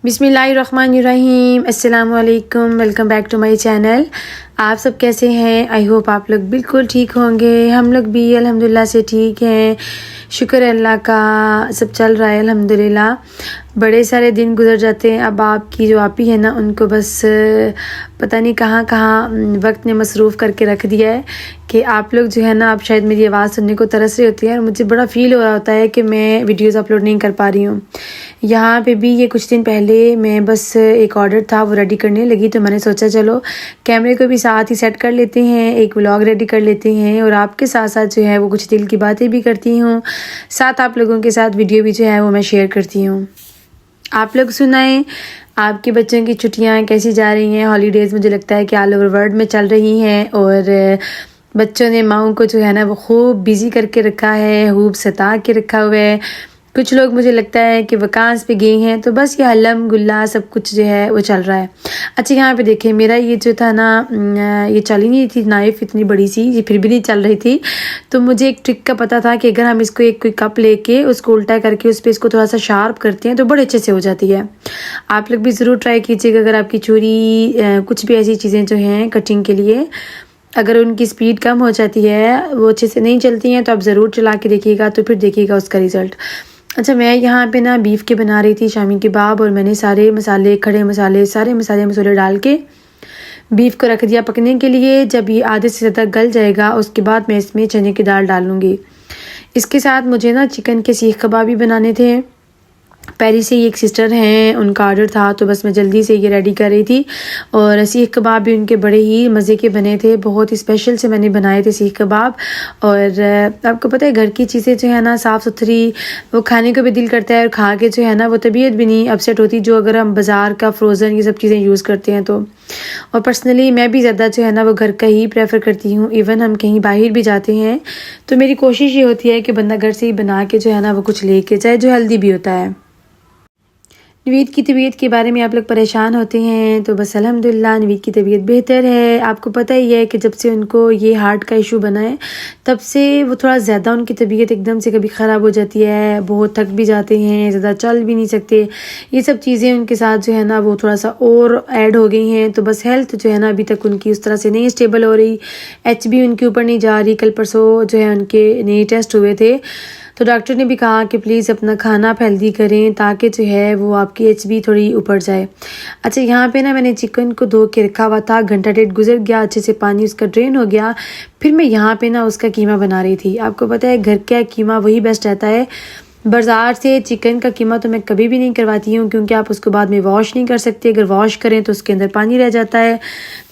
बिस्मिल्लाहिर्रहमानिर्रहीम, अस्सलाम वालेकुम। Welcome back to my channel. आप सब कैसे हैं? आई होप आप लोग बिल्कुल ठीक होंगे। हम लोग भी अल्हम्दुलिल्लाह से ठीक हैं, शुक्र अल्लाह का, सब चल रहा है अल्हम्दुलिल्लाह। बड़े सारे दिन गुजर जाते हैं। अब आपकी जो आपी है ना, उनको बस पता नहीं कहाँ कहाँ वक्त ने मसरूफ़ करके रख दिया है कि आप लोग जो है ना, आप शायद मेरी आवाज़ सुनने को तरस रही होती है और मुझे बड़ा फ़ील हो रहा होता है कि मैं वीडियोज़ अपलोड नहीं कर पा रही हूँ। यहाँ पे भी ये कुछ दिन पहले मैं बस एक ऑर्डर था वो रेडी करने लगी, तो मैंने सोचा चलो कैमरे को भी साथ ही सेट कर लेते हैं, एक व्लॉग रेडी कर लेते हैं और आपके साथ साथ जो है वो कुछ दिल की बातें भी करती हूँ, साथ आप लोगों के साथ वीडियो भी जो है वो मैं शेयर करती हूँ। आप लोग सुनाएं, आपके बच्चों की छुट्टियाँ कैसी जा रही हैं? हॉलीडेज़ मुझे लगता है कि ऑल ओवर वर्ल्ड में चल रही हैं और बच्चों ने माओं को जो है ना वो खूब बिज़ी करके रखा है, खूब सता के रखा हुआ है। कुछ लोग मुझे लगता है कि वकांस पे गए हैं, तो बस ये हल्लम गुल्ला सब कुछ जो है वो चल रहा है। अच्छा, यहाँ पे देखें, मेरा ये जो था ना, ये चल ही नहीं थी नाइफ़, इतनी बड़ी सी, ये फिर भी नहीं चल रही थी। तो मुझे एक ट्रिक का पता था कि अगर हम इसको एक कोई कप लेके उसको उल्टा करके उस पर इसको थोड़ा सा शार्प करते हैं तो बड़े अच्छे से हो जाती है। आप लोग भी ज़रूर ट्राई कीजिएगा। अगर आपकी छुरी कुछ भी ऐसी चीज़ें जो हैं कटिंग के लिए, अगर उनकी स्पीड कम हो जाती है, वो अच्छे से नहीं चलती हैं, तो आप ज़रूर चला के देखिएगा, तो फिर देखिएगा उसका रिज़ल्ट। अच्छा, मैं यहाँ पे ना बीफ के बना रही थी शामी कबाब, और मैंने सारे मसाले, खड़े मसाले, सारे मसाले डाल के बीफ को रख दिया पकने के लिए। जब ये आधे से ज़्यादा गल जाएगा उसके बाद मैं इसमें चने की दाल डालूँगी। इसके साथ मुझे ना चिकन के सीख कबाब भी बनाने थे। पेरिस से एक सिस्टर हैं, उनका ऑर्डर था, तो बस मैं जल्दी से ये रेडी कर रही थी। और सीख कबाब भी उनके बड़े ही मज़े के बने थे, बहुत ही स्पेशल से मैंने बनाए थे सीख कबाब। और आपको पता है घर की चीज़ें जो है ना साफ़ सुथरी, वो खाने को भी दिल करता है और खा के जो है ना वो तबीयत भी नहीं अपसेट होती, जो अगर हम बाज़ार का फ्रोज़न ये सब चीज़ें यूज़ करते हैं तो। और पर्सनली मैं भी ज़्यादा जो है ना वो घर का ही प्रेफर करती हूँ। इवन हम कहीं बाहर भी जाते हैं तो मेरी कोशिश ये होती है कि बंदा घर से ही बना के जो है ना वो कुछ लेके जाए, जो हेल्दी भी होता है। नवीद की तबीयत के बारे में आप लोग परेशान होते हैं, तो बस अल्हम्दुलिल्लाह नवीद की तबीयत बेहतर है। आपको पता ही है कि जब से उनको ये हार्ट का इशू बना है तब से वो थोड़ा ज़्यादा, उनकी तबीयत एकदम से कभी ख़राब हो जाती है, बहुत थक भी जाते हैं, ज़्यादा चल भी नहीं सकते। ये सब चीज़ें उनके साथ जो है ना वो थोड़ा सा और ऐड हो गई हैं। तो बस हेल्थ जो है ना अभी तक उनकी उस तरह से नहीं स्टेबल हो रही, HB उनके ऊपर नहीं जा रही। कल परसों जो है उनके नए टेस्ट हुए थे, तो डॉक्टर ने भी कहा कि प्लीज़ अपना खाना हेल्दी करें ताकि जो है वो आपकी HB थोड़ी ऊपर जाए। अच्छा, यहाँ पे ना मैंने चिकन को धो के रखा हुआ था, घंटा डेढ़ गुजर गया, अच्छे से पानी उसका ड्रेन हो गया। फिर मैं यहाँ पे ना उसका कीमा बना रही थी। आपको पता है घर का कीमा वही बेस्ट रहता है। बाज़ार से चिकन का कीमा तो मैं कभी भी नहीं करवाती हूँ, क्योंकि आप उसको बाद में वॉश नहीं कर सकते। अगर वॉश करें तो उसके अंदर पानी रह जाता है।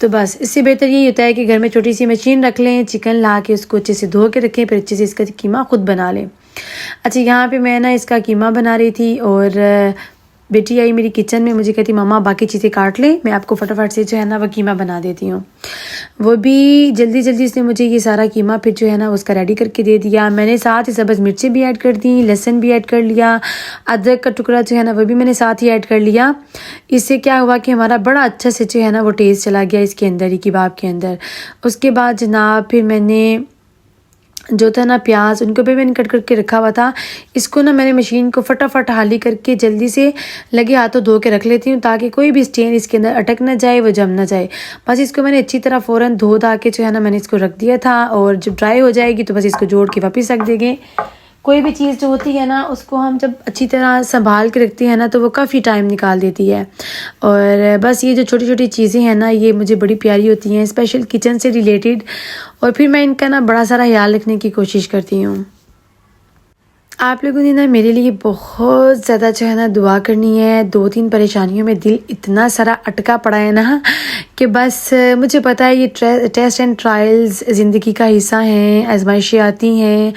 तो बस इससे बेहतर यही होता है कि घर में छोटी सी मशीन रख लें, चिकन ला के उसको अच्छे से धो के रखें, फिर अच्छे से इसका कीमा खुद बना लें। अच्छा, यहाँ पे मैं ना इसका कीमा बना रही थी और बेटी आई मेरी किचन में, मुझे कहती मामा बाकी चीज़ें काट ले, मैं आपको फटाफट से जो है ना वो कीमा बना देती हूँ। वो भी जल्दी जल्दी से मुझे ये सारा कीमा फिर जो है ना उसका रेडी करके दे दिया। मैंने साथ ही सब्ज़ मिर्चें भी ऐड कर दी, लहसुन भी ऐड कर लिया, अदरक का टुकड़ा जो है ना वो भी मैंने साथ ही ऐड कर लिया। इससे क्या हुआ कि हमारा बड़ा अच्छा से जो है ना वो टेस्ट चला गया इसके अंदर ही, कबाब के अंदर। उसके बाद जनाब फिर मैंने जो था ना प्याज, उनको भी मैंने कट करके रखा हुआ था। इसको ना मैंने मशीन को फटाफट हाली करके जल्दी से लगे हाथों धो के रख लेती हूँ, ताकि कोई भी स्टेन इसके अंदर अटक ना जाए, वो जम ना जाए। बस इसको मैंने अच्छी तरह फ़ौरन धो धा के जो है ना मैंने इसको रख दिया था, और जब ड्राई हो जाएगी तो बस इसको जोड़ के वापस रख देंगे। कोई भी चीज़ जो होती है ना उसको हम जब अच्छी तरह संभाल के रखते हैं ना तो वो काफ़ी टाइम निकाल देती है। और बस ये जो छोटी छोटी चीज़ें हैं ना ये मुझे बड़ी प्यारी होती हैं, स्पेशल किचन से रिलेटेड, और फिर मैं इनका ना बड़ा सारा ख्याल रखने की कोशिश करती हूँ। आप लोगों ने ना मेरे लिए बहुत ज़्यादा जो है ना दुआ करनी है। 2-3 परेशानियों में दिल इतना सारा अटका पड़ा है ना कि बस मुझे पता है ये टेस्ट एंड ट्रायल्स ज़िंदगी का हिस्सा हैं, आजमाइशें आती हैं,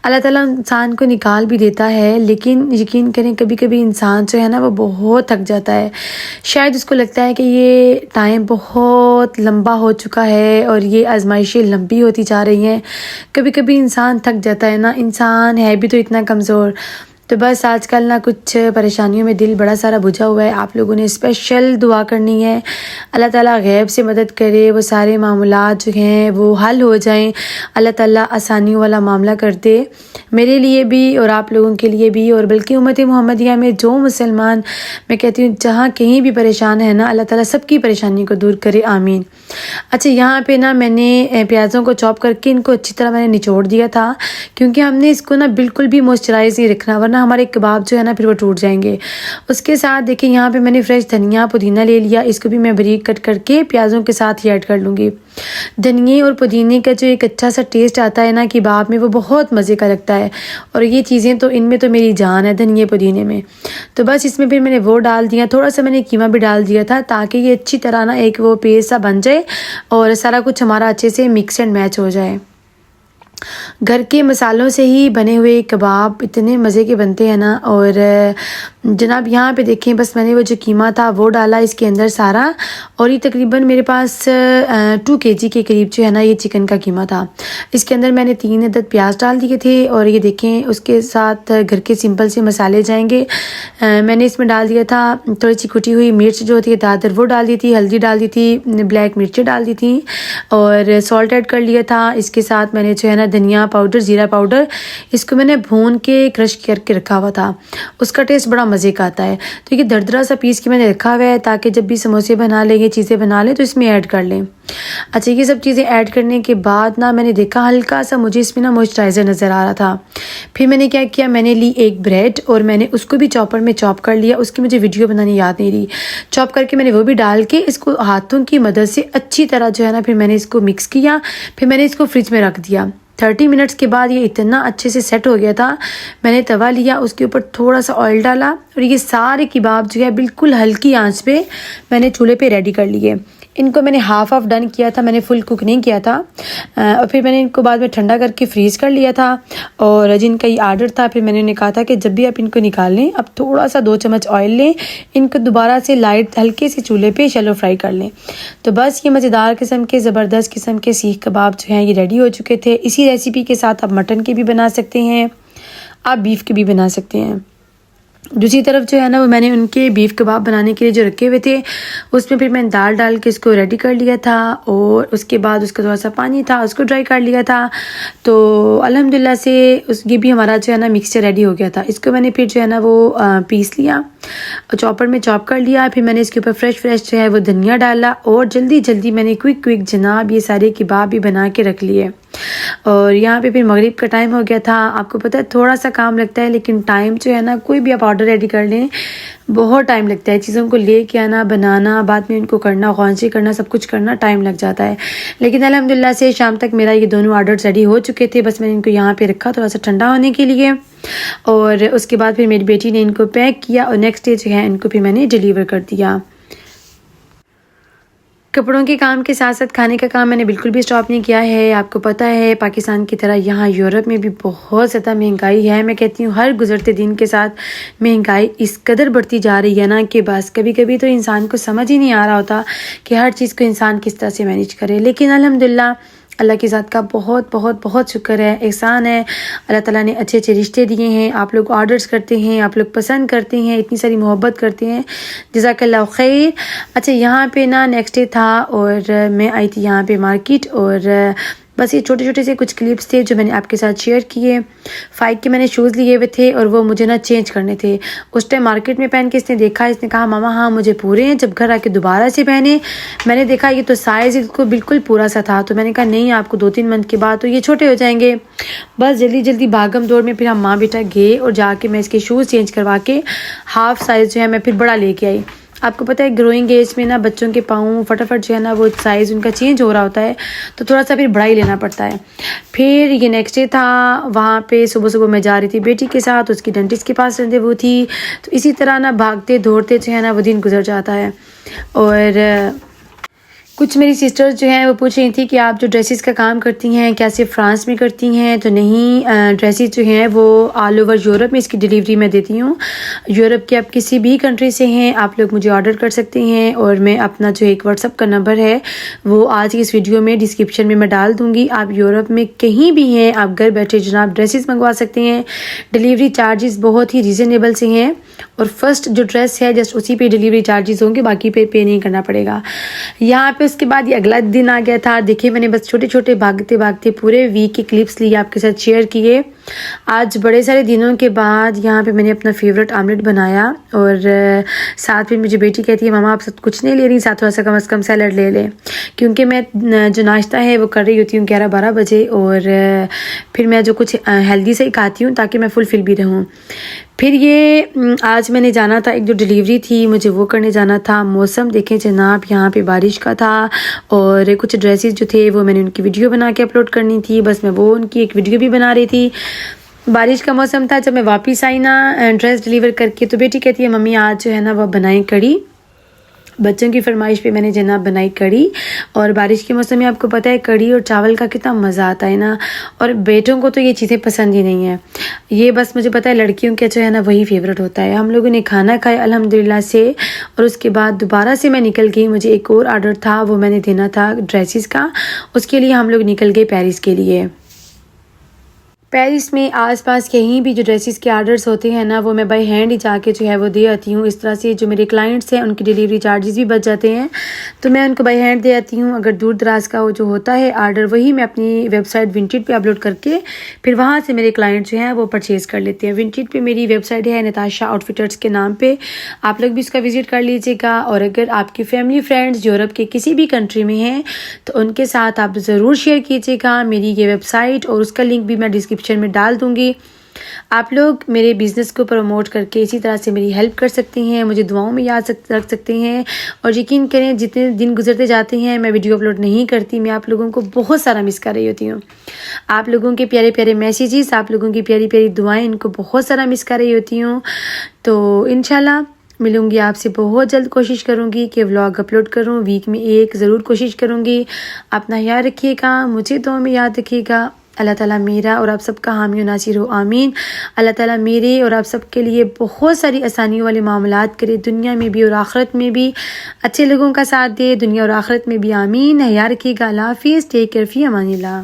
अल्लाह ताला इंसान को निकाल भी देता है। लेकिन यकीन करें कभी कभी इंसान जो है ना वो बहुत थक जाता है। शायद उसको लगता है कि ये टाइम बहुत लंबा हो चुका है और ये आजमाइशें लंबी होती जा रही हैं। कभी कभी इंसान थक जाता है ना, इंसान है भी तो इतना कमज़ोर। तो बस आजकल ना कुछ परेशानियों में दिल बड़ा सारा बुझा हुआ है। आप लोगों ने स्पेशल दुआ करनी है, अल्लाह ताला गैब से मदद करे, वो सारे मामलात जो हैं वो हल हो जाएं, अल्लाह ताला आसानियों वाला मामला कर दे, मेरे लिए भी और आप लोगों के लिए भी, और बल्कि उम्मत मोहम्मदिया में जो मुसलमान, मैं कहती हूँ जहाँ कहीं भी परेशान है ना, अल्लाह ताला सबकी परेशानी को दूर करे, आमीन। अच्छा, यहाँ पे ना मैंने प्याज़ों को चॉप करके इनको अच्छी तरह मैंने निचोड़ दिया था, क्योंकि हमने इसको ना बिल्कुल भी मॉइस्चराइज नहीं रखना, वरना हमारे कबाब जो है ना फिर वो टूट जाएंगे। उसके साथ देखिए यहाँ पे मैंने फ्रेश धनिया पुदीना ले लिया, इसको भी मैं बारीक कट करके प्याज़ों के साथ ही ऐड कर लूँगी। धनिए और पुदीने का जो एक अच्छा सा टेस्ट आता है ना कबाब में, वो बहुत मज़े का लगता है, और ये चीज़ें तो इनमें तो मेरी जान है, धनिए पुदीने में। तो बस इसमें फिर मैंने वो डाल दिया, थोड़ा सा मैंने कीमा भी डाल दिया था, ताकि ये अच्छी तरह ना एक वो पेस्ट सा बन जाए और सारा कुछ हमारा अच्छे से मिक्स एंड मैच हो जाए। घर के मसालों से ही बने हुए कबाब इतने मज़े के बनते हैं ना। और जनाब यहाँ पे देखें, बस मैंने वो जो कीमा था वो डाला इसके अंदर सारा, और ये तकरीबन मेरे पास 2 kg के करीब जो है ना ये चिकन का कीमा था। इसके अंदर मैंने 3 अदद प्याज डाल दिए थे, और ये देखें उसके साथ घर के सिंपल से मसाले जाएंगे। मैंने इसमें डाल दिया था थोड़ी सी कुटी हुई मिर्च जो होती है दादर, वो डाल दी थी, हल्दी डाल दी थी, ब्लैक मिर्चें डाल दी थी, और सॉल्ट ऐड कर लिया था। इसके साथ मैंने जो है ना धनिया पाउडर, ज़ीरा पाउडर, इसको मैंने भून के क्रश करके रखा हुआ था, उसका टेस्ट बड़ा मज़े का आता है। तो ये दरदरा सा पीस के मैंने रखा हुआ है, ताकि जब भी समोसे बना लें, ये चीज़ें बना लें तो इसमें ऐड कर लें। अच्छा, ये सब चीज़ें ऐड करने के बाद ना मैंने देखा हल्का सा मुझे इसमें ना मॉइस्चराइज़र नज़र आ रहा था। फिर मैंने क्या किया, मैंने ली एक ब्रेड और मैंने उसको भी चॉपर में चॉप कर लिया, उसकी मुझे वीडियो बनानी याद नहीं रही। चॉप करके मैंने वो भी डाल के इसको हाथों की मदद से अच्छी तरह जो है ना फिर मैंने इसको मिक्स किया, फिर मैंने इसको फ्रिज में रख दिया। 30 मिनट्स के बाद ये इतना अच्छे से सेट हो गया था। मैंने तवा लिया, उसके ऊपर थोड़ा सा ऑयल डाला, और ये सारे कबाब जो है बिल्कुल हल्की आंच पे मैंने चूल्हे पे रेडी कर लिए। इनको मैंने हाफ ऑफ डन किया था, मैंने फुल कुक नहीं किया था। और फिर मैंने इनको बाद में ठंडा करके फ्रीज़ कर लिया था। और जिनका ये आर्डर था, फिर मैंने उन्हें कहा था कि जब भी आप इनको निकाल लें, अब थोड़ा सा 2 चम्मच ऑयल लें, इनको दोबारा से लाइट हल्के से चूल्हे पे शैलो फ्राई कर लें। तो बस ये मज़ेदार किस्म के, ज़बरदस्त किस्म के सीख कबाब जो हैं ये रेडी हो चुके थे। इसी रेसिपी के साथ आप मटन के भी बना सकते हैं, आप बीफ के भी बना सकते हैं। दूसरी तरफ जो है ना वो मैंने उनके बीफ कबाब बनाने के लिए जो रखे हुए थे, उसमें फिर मैंने दाल डाल के इसको रेडी कर लिया था, और उसके बाद उसका थोड़ा सा पानी था उसको ड्राई कर लिया था। तो अल्हम्दुलिल्लाह से ये भी हमारा जो है ना मिक्सचर रेडी हो गया था। इसको मैंने फिर जो है ना वो पीस लिया, चॉपर में चॉप कर लिया। फिर मैंने इसके ऊपर फ्रेश जो है वो धनिया डाला, और जल्दी मैंने क्विक जनाब ये सारे कबाब भी बना के रख लिए। और यहाँ पे फिर मगरिब का टाइम हो गया था। आपको पता है थोड़ा सा काम लगता है, लेकिन टाइम जो है ना, कोई भी आप ऑर्डर रेडी कर लें बहुत टाइम लगता है, चीज़ों को लेके आना, बनाना, बाद में उनको करना, ख़ौंसी करना, सब कुछ करना टाइम लग जाता है। लेकिन अल्हम्दुलिल्लाह से शाम तक मेरा ये दोनों ऑर्डर रेडी हो चुके थे। बस मैंने इनको यहाँ पे रखा थोड़ा सा ठंडा होने के लिए, और उसके बाद फिर मेरी बेटी ने इनको पैक किया, और नेक्स्ट डे जो है इनको फिर मैंने डिलीवर कर दिया। कपड़ों के काम के साथ साथ खाने का काम मैंने बिल्कुल भी स्टॉप नहीं किया है। आपको पता है पाकिस्तान की तरह यहाँ यूरोप में भी बहुत ज़्यादा महंगाई है। मैं कहती हूँ हर गुजरते दिन के साथ महंगाई इस कदर बढ़ती जा रही है ना, कि बस कभी कभी तो इंसान को समझ ही नहीं आ रहा होता कि हर चीज़ को इंसान किस तरह से मैनेज करे। लेकिन अल्हम्दुलिल्लाह अल्लाह की ज़ात का बहुत शुक्र है, एहसान है। अल्लाह ताला ने अच्छे अच्छे रिश्ते दिए हैं, आप लोग ऑर्डर्स करते हैं, आप लोग पसंद करते हैं, इतनी सारी मोहब्बत करते हैं, जज़ाकल्लाह खैर। अच्छा, यहाँ पे ना नेक्स्ट डे था, और मैं आई थी यहाँ पे मार्केट, और बस ये छोटे छोटे से कुछ क्लिप्स थे जो मैंने आपके साथ शेयर किए। 5 के मैंने शूज़ लिए हुए थे, और वो मुझे ना चेंज करने थे। उस टाइम मार्केट में पहन के इसने देखा, इसने कहा मामा हाँ मुझे पूरे हैं। जब घर आके दोबारा से पहने, मैंने देखा ये तो साइज़ इसको बिल्कुल पूरा सा था। तो मैंने कहा नहीं, आपको 2-3 मंथ के बाद तो ये छोटे हो जाएंगे। बस जल्दी भागम दौड़ में फिर हम माँ बेटा गए, और जाके मैं इसके शूज़ चेंज करवा के हाफ़ साइज़ जो है मैं फिर बड़ा लेके आई। आपको पता है ग्रोइंग एज में ना बच्चों के पाँव फटाफट जो है ना वो साइज़ उनका चेंज हो रहा होता है, तो थोड़ा सा फिर बड़ा ही लेना पड़ता है। फिर ये नेक्स्ट डे था, वहाँ पे सुबह मैं जा रही थी बेटी के साथ, उसकी डेंटिस्ट के पास वो थी। तो इसी तरह ना भागते दौड़ते जो है ना वो दिन गुजर जाता है। और कुछ मेरी सिस्टर्स जो हैं वो पूछ रही थी कि आप जो ड्रेसेस का काम करती हैं क्या सिर्फ फ्रांस में करती हैं, तो नहीं, ड्रेसेस जो हैं वो ऑल ओवर यूरोप में इसकी डिलीवरी मैं देती हूँ। यूरोप के आप किसी भी कंट्री से हैं आप लोग मुझे ऑर्डर कर सकते हैं, और मैं अपना जो एक व्हाट्सअप का नंबर है वो आज की इस वीडियो में डिस्क्रिप्शन में मैं डाल दूँगी। आप यूरोप में कहीं भी हैं आप घर बैठे जनाब ड्रेसेस मंगवा सकते हैं। डिलीवरी चार्जेस बहुत ही रीज़नेबल से हैं, और फर्स्ट जो ड्रेस है जस्ट उसी पे डिलीवरी चार्जेस होंगे, बाकी पे नहीं करना पड़ेगा। यहाँ पे उसके बाद ये अगला दिन आ गया था। देखिए मैंने बस छोटे छोटे भागते भागते पूरे वीक के क्लिप्स लिए आपके साथ शेयर किए। आज बड़े सारे दिनों के बाद यहाँ पे मैंने अपना फेवरेट आमलेट बनाया, और साथ में मुझे बेटी कहती है मामा आप सब कुछ नहीं ले रही, साथ थोड़ा सा कम से कम सैलड ले ले, क्योंकि मैं जो नाश्ता है वो कर रही होती हूँ 11-12 बजे, और फिर मैं जो कुछ हेल्दी से ही खाती हूँ ताकि मैं फुलफिल भी रहूँ। फिर ये आज मैंने जाना था, एक जो डिलीवरी थी मुझे वो करने जाना था। मौसम देखें जनाब यहाँ पे बारिश का था, और कुछ ड्रेसेस जो थे वो मैंने उनकी वीडियो बना के अपलोड करनी थी, बस मैं वो उनकी एक वीडियो भी बना रही थी। बारिश का मौसम था। जब मैं वापस आई ना ड्रेस डिलीवर करके, तो बेटी कहती है मम्मी आज जो है ना वो बनाई कड़ी। बच्चों की फरमाइश पे मैंने जनाब बनाई कड़ी, और बारिश के मौसम में आपको पता है कड़ी और चावल का कितना मज़ा आता है ना, और बेटों को तो ये चीज़ें पसंद ही नहीं है। ये बस मुझे पता है लड़कियों के जो है ना वही फेवरेट होता है। हम लोगों ने खाना खाया अल्हम्दुलिल्लाह से, और उसके बाद दोबारा से मैं निकल गई। मुझे एक और ऑर्डर था वो मैंने देना था ड्रेसेस का, उसके लिए हम लोग निकल गए पेरिस के लिए। पेरिस में आसपास कहीं भी जो ड्रेसेस के आर्डर्स होते हैं ना वो मैं बाय हैंड ही जाके जो है वो दे आती हूँ। इस तरह से जो मेरे क्लाइंट्स हैं उनकी डिलीवरी चार्जेस भी बच जाते हैं, तो मैं उनको बाय हैंड दे आती हूँ। अगर दूर दराज का वो जो होता है आर्डर वही मैं अपनी वेबसाइट विंटेड पे अपलोड करके फिर वहाँ से मेरे क्लाइंट जो हैं वो परचेज़ कर लेते हैं। विंटेड पे मेरी वेबसाइट है नताशा आउटफिटर्स के नाम पर, आप लोग भी उसका विजिट कर लीजिएगा। और अगर आपकी फैमिली फ्रेंड्स यूरोप के किसी भी कंट्री में हैं तो उनके साथ आप ज़रूर शेयर कीजिएगा मेरी ये वेबसाइट, और उसका लिंक भी मैं डिस्क्रिप्शन में डाल दूंगी। आप लोग मेरे बिज़नेस को प्रमोट करके इसी तरह से मेरी हेल्प कर सकते हैं, मुझे दुआओं में याद रख सकते हैं। और यकीन करें जितने दिन गुजरते जाते हैं मैं वीडियो अपलोड नहीं करती, मैं आप लोगों को बहुत सारा मिस कर रही होती हूँ। आप लोगों के प्यारे प्यारे मैसेजेस, आप लोगों की प्यारी प्यारी दुआएं, इनको बहुत सारा मिस कर रही होती हूँ। तो इंशाल्लाह मिलूंगी आपसे बहुत जल्द। कोशिश करूंगी कि व्लॉग अपलोड करूं, वीक में एक ज़रूर कोशिश करूंगी। अपना याद रखिएगा, मुझे दुआ में याद रखिएगा। अल्लाह ताला मेरा और आप सबका हामी नासिर हो, आमीन। अल्लाह ताला मेरे और आप सबके लिए बहुत सारी आसानियों वाले मामलात करे, दुनिया में भी और आखिरत में भी। अच्छे लोगों का साथ दे दुनिया और आखिरत में भी, आमीन। याद रखिएगा। अल्लाह हाफिज़, टेक केयर, फी अमानिल्लाह।